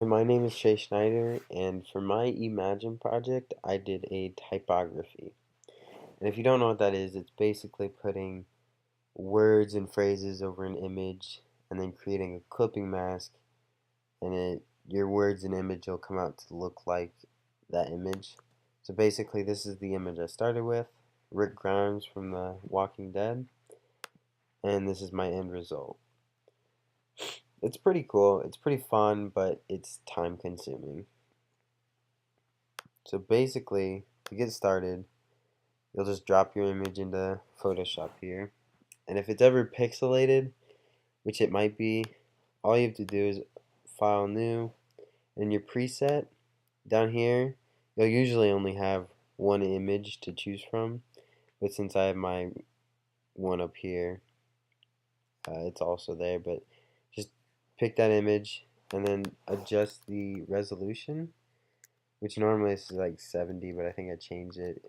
My name is Trey Schneider, and for my Emagine project, I did a typography. And if you don't know what that is, it's basically putting words and phrases over an image and then creating a clipping mask, and your words and image will come out to look like that image. So basically, this is the image I started with, Rick Grimes from The Walking Dead, and this is my end result. It's pretty cool, it's pretty fun, but it's time consuming. So basically, to get started, you'll just drop your image into Photoshop here. And if it's ever pixelated, which it might be, all you have to do is File New, and your preset down here, you'll usually only have one image to choose from. But since I have my one up here, it's also there. But just pick that image and then adjust the resolution, which normally is like 70, but I think I changed it.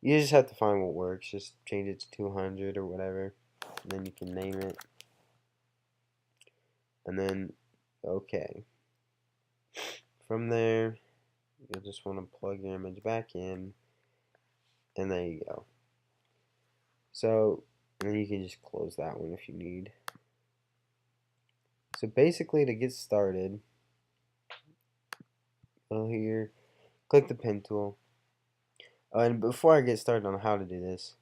You just have to find what works. Just change it to 200 or whatever. And then you can name it. And then, okay. From there, you'll just want to plug your image back in. And there you go. So, and then you can just close that one if you need. So basically, to get started, go here, click the pen tool. And before I get started on how to do this,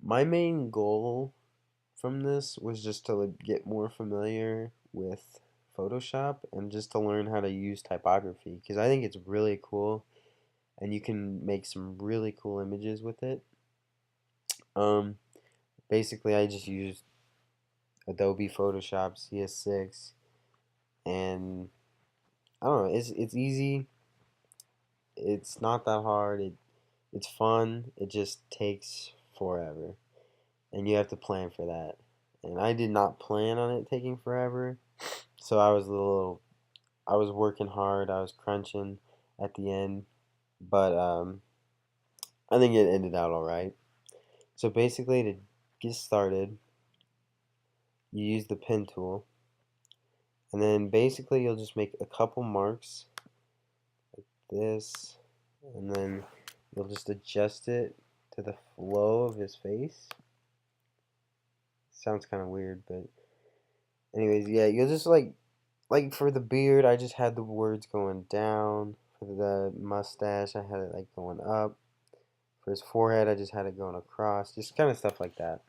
my main goal from this was just to get more familiar with Photoshop and just to learn how to use typography because I think it's really cool and you can make some really cool images with it. Um, Basically, I just used Adobe Photoshop CS6 and I don't know, it's easy. It's not that hard. It's fun. It just takes forever and you have to plan for that. And I did not plan on it taking forever. So I was working hard. I was crunching at the end, but I think it ended out all right. So basically, to get started, you use the pen tool, and then basically you'll just make a couple marks like this, and then you'll just adjust it to the flow of his face. Sounds kind of weird, but anyways, yeah, you'll just like for the beard, I just had the words going down. For the mustache, I had it like going up. For his forehead, I just had it going across. Just kind of stuff like that.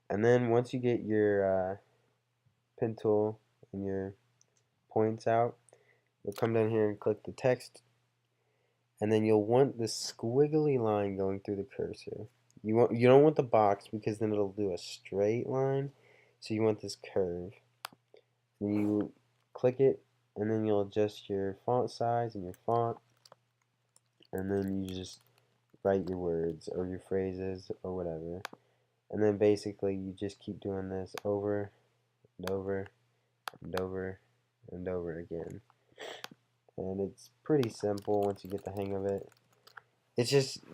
And then once you get your pen tool and your points out, you'll come down here and click the text. And then you'll want this squiggly line going through the cursor. You don't want the box because then it'll do a straight line. So you want this curve. And you click it, and then you'll adjust your font size and your font, and then you just write your words or your phrases or whatever. And then basically you just keep doing this over and over and over and over again. And it's pretty simple once you get the hang of it. It's just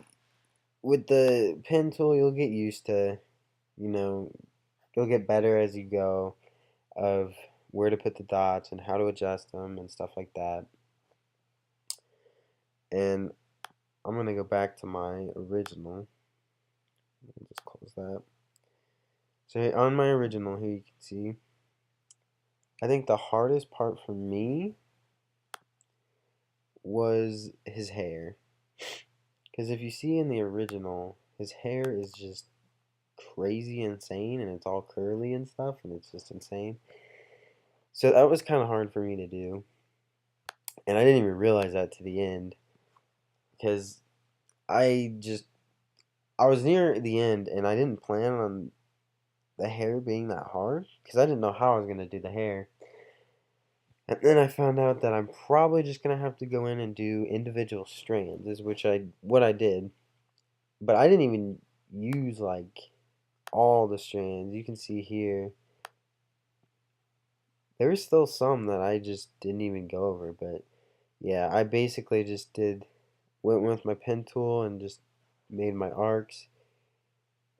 with the pen tool you'll get used to, you know, you'll get better as you go of where to put the dots and how to adjust them and stuff like that. And I'm gonna go back to my original. Just close that. So on my original here you can see, I think the hardest part for me was his hair. Because if you see in the original, his hair is just crazy insane and it's all curly and stuff and it's just insane. So that was kind of hard for me to do. And I didn't even realize that to the end because I just I was near the end and I didn't plan on the hair being that hard because I didn't know how I was going to do the hair. And then I found out that I'm probably just going to have to go in and do individual strands, is what I did. But I didn't even use like all the strands. You can see here there's still some that I just didn't even go over, but yeah, I basically just went with my pen tool and just made my arcs.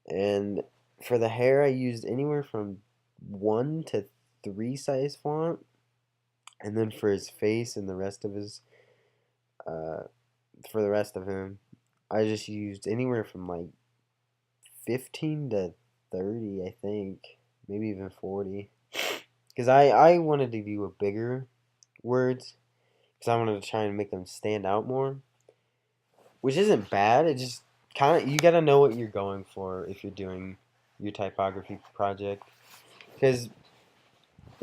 And for the hair I used anywhere from 1 to 3 size font. And then for his face and the rest of his, uh, for the rest of him, I just used anywhere from like 15 to 30, I think, maybe even 40. Because I wanted to do a bigger words, because I wanted to try and make them stand out more, which isn't bad. It just kind of, you got to know what you're going for if you're doing your typography project. Because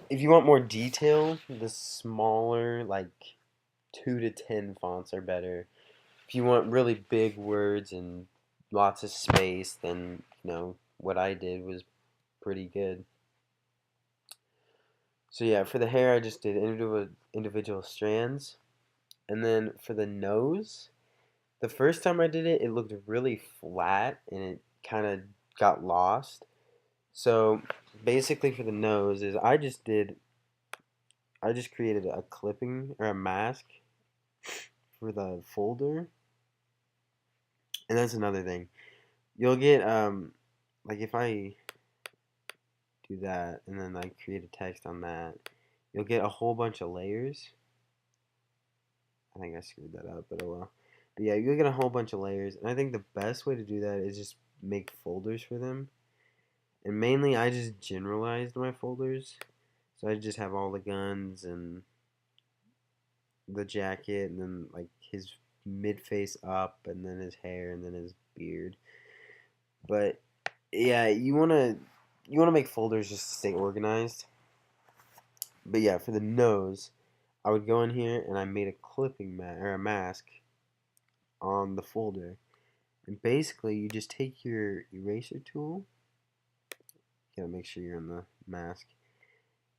if you want more detail, the smaller, like 2 to 10 fonts are better. If you want really big words and lots of space, then, what I did was pretty good. So yeah, for the hair, I just did individual strands. And then for the nose, the first time I did it, it looked really flat and it kind of got lost. So basically for the nose is I just created a clipping or a mask for the folder. And that's another thing. You'll get like if I do that and then I create a text on that, you'll get a whole bunch of layers. I think I screwed that up, but oh well. But yeah, you'll get a whole bunch of layers, and I think the best way to do that is just make folders for them. And mainly, I just generalized my folders, so I just have all the guns and the jacket, and then like his mid face up, and then his hair, and then his beard. But yeah, you wanna make folders just to stay organized. But yeah, for the nose, I would go in here and I made a clipping or a mask on the folder. And basically, you just take your eraser tool. You gotta make sure you're in the mask.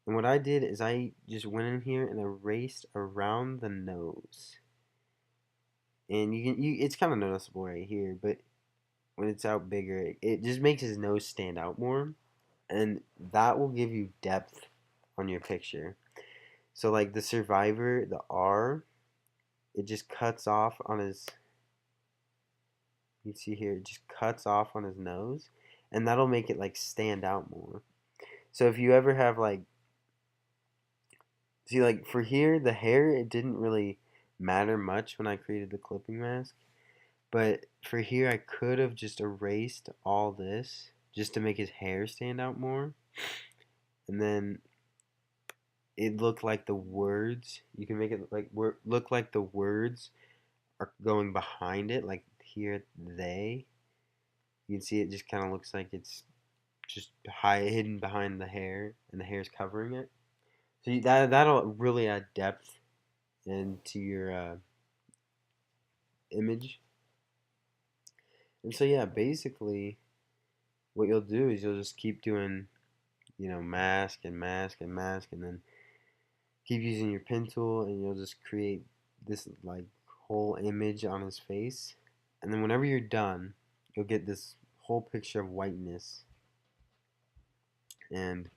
And what I did is I just went in here and erased around the nose. And it's kind of noticeable right here, but when it's out bigger, it just makes his nose stand out more. And that will give you depth on your picture. So like the survivor, the R, it just cuts off on his, you see here, it just cuts off on his nose. And that'll make it like stand out more. So if you ever have like, see like for here, the hair, it didn't really matter much when I created the clipping mask. But for here, I could have just erased all this just to make his hair stand out more. And then it looked like the words, you can make it look like the words are going behind it, like here, they. You can see it just kind of looks like it's just hidden behind the hair, and the hair's covering it. So that'll really add depth into your image. And so yeah, basically what you'll do is you'll just keep doing, mask and mask and mask, and then keep using your pen tool, and you'll just create this like whole image on his face. And then whenever you're done, you'll get this whole picture of whiteness. And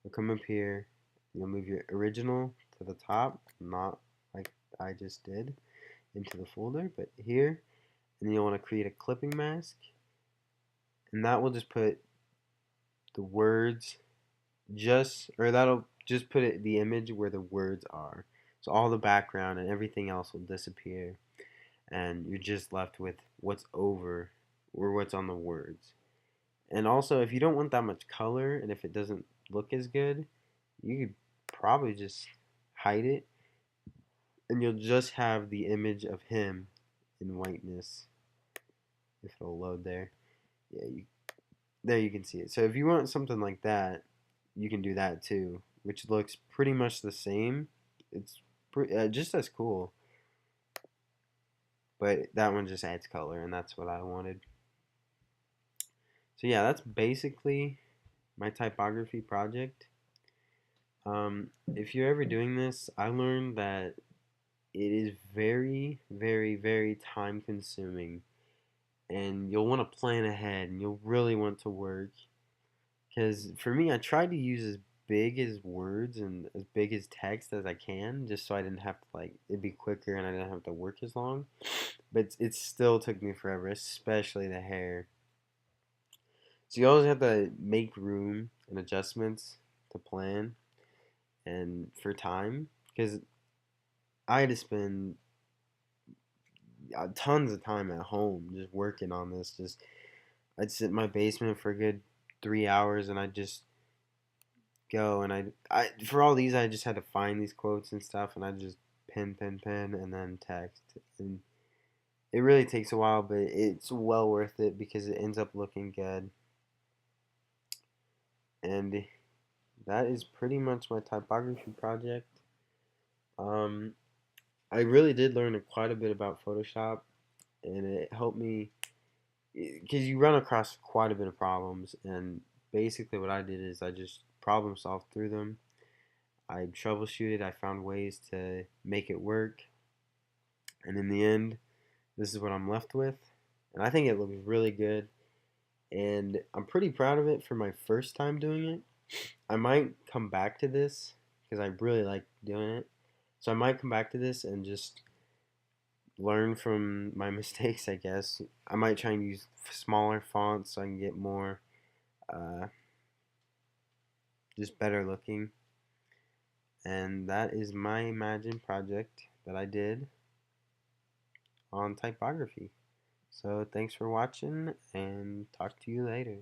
you'll come up here, you'll move your original to the top, not like I just did, into the folder, but here, and then you'll want to create a clipping mask, and that will just put the words or that'll just put the image where the words are. So all the background and everything else will disappear, and you're just left with what's over or what's on the words. And also, if you don't want that much color and if it doesn't look as good, you could probably just hide it, and you'll just have the image of him in whiteness. If it'll load there, yeah, there you can see it. So if you want something like that, you can do that too, which looks pretty much the same. It's just as cool, but that one just adds color, and that's what I wanted. So yeah, that's basically my typography project. If you're ever doing this, I learned that it is very, very, very time consuming, and you'll want to plan ahead, and you'll really want to work. Because for me, I tried to use as big as words and as big as text as I can, just so I didn't have to it'd be quicker and I didn't have to work as long. But it still took me forever, especially the hair. So you always have to make room and adjustments to plan and for time. because I had to spend tons of time at home just working on this. Just I'd sit in my basement for a good 3 hours, and I'd just go and I for all these I just had to find these quotes and stuff, and I just pen, and then text, and it really takes a while, but it's well worth it because it ends up looking good. And that is pretty much my typography project. Um, I really did learn quite a bit about Photoshop, and it helped me because you run across quite a bit of problems. And basically, what I did is I just problem solved through them. I troubleshooted. I found ways to make it work, and in the end, this is what I'm left with. And I think it looks really good, and I'm pretty proud of it for my first time doing it. I might come back to this because I really like doing it. So I might come back to this and just learn from my mistakes, I guess. I might try and use smaller fonts so I can get more uh, just better looking. And that is my Emagine project that I did on typography. So thanks for watching, and talk to you later.